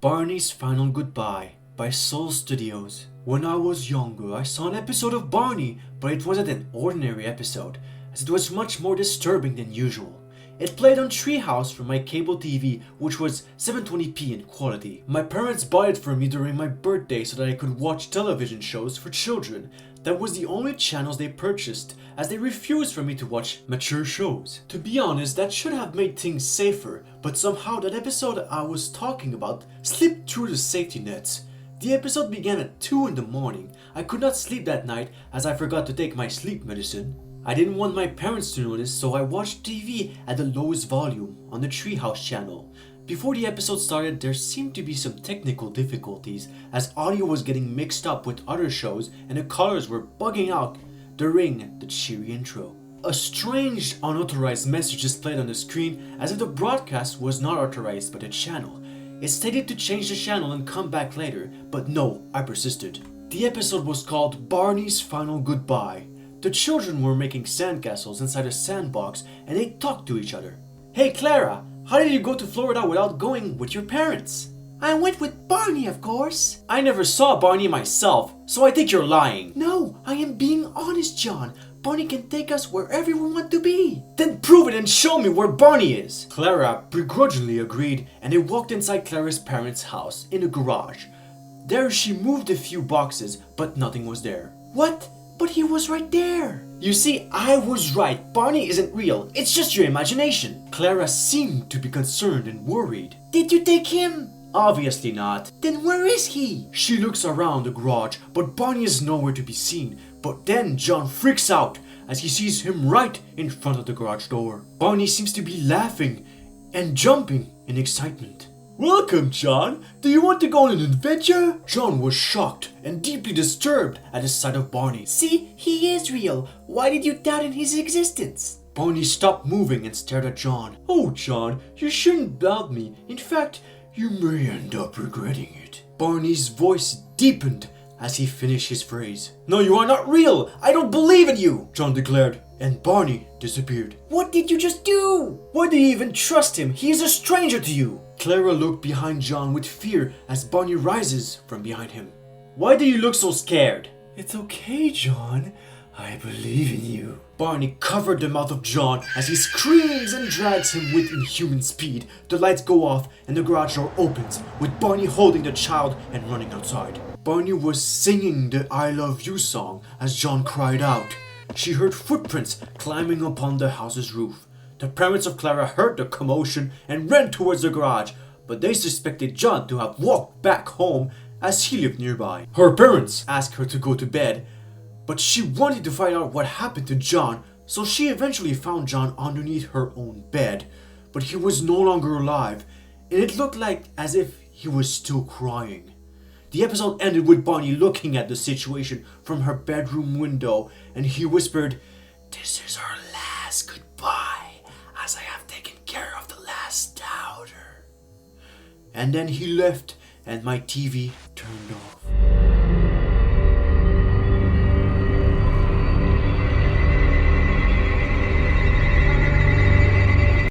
Barney's Final Goodbye by Soulz Studios. When I was younger, I saw an episode of Barney, but it wasn't an ordinary episode, as it was much more disturbing than usual. It played on Treehouse from my cable TV, which was 720p in quality. My parents bought it for me during my birthday so that I could watch television shows for children. That was the only channels they purchased, as they refused for me to watch mature shows. To be honest, that should have made things safer, but somehow that episode I was talking about slipped through the safety nets. The episode began at 2 in the morning. I could not sleep that night as I forgot to take my sleep medicine. I didn't want my parents to notice, so I watched TV at the lowest volume on the Treehouse channel. Before the episode started, there seemed to be some technical difficulties as audio was getting mixed up with other shows and the colors were bugging out during the cheery intro. A strange unauthorized message is played on the screen as if the broadcast was not authorized by the channel. It stated to change the channel and come back later, but no, I persisted. The episode was called Barney's Final Goodbye. The children were making sandcastles inside a sandbox and they talked to each other. Hey Clara, how did you go to Florida without going with your parents? I went with Barney, of course. I never saw Barney myself, so I think you're lying. No, I am being honest, John. Barney can take us wherever we want to be. Then prove it and show me where Barney is. Clara begrudgingly agreed and they walked inside Clara's parents' house in the garage. There she moved a few boxes, but nothing was there. What? But he was right there. You see, I was right. Barney isn't real. It's just your imagination. Clara seemed to be concerned and worried. Did you take him? Obviously not. Then where is he? She looks around the garage, but Barney is nowhere to be seen. But then John freaks out as he sees him right in front of the garage door. Barney seems to be laughing and jumping in excitement. Welcome, John. Do you want to go on an adventure? John was shocked and deeply disturbed at the sight of Barney. See, he is real. Why did you doubt in his existence? Barney stopped moving and stared at John. Oh, John, you shouldn't doubt me. In fact, you may end up regretting it. Barney's voice deepened as he finished his phrase. No, you are not real. I don't believe in you, John declared. And Barney disappeared. What did you just do? Why do you even trust him? He is a stranger to you. Clara looked behind John with fear as Barney rises from behind him. Why do you look so scared? It's okay, John. I believe in you. Barney covered the mouth of John as he screams and drags him with inhuman speed. The lights go off and the garage door opens, with Barney holding the child and running outside. Barney was singing the I Love You song as John cried out. She heard footprints climbing upon the house's roof. The parents of Clara heard the commotion and ran towards the garage, but they suspected John to have walked back home as he lived nearby. Her parents asked her to go to bed, but she wanted to find out what happened to John, so she eventually found John underneath her own bed, but he was no longer alive, and it looked like as if he was still crying. The episode ended with Barney looking at the situation from her bedroom window, and he whispered, "This is our last goodbye, as I have taken care of the last doubter." And then he left, and my TV turned off.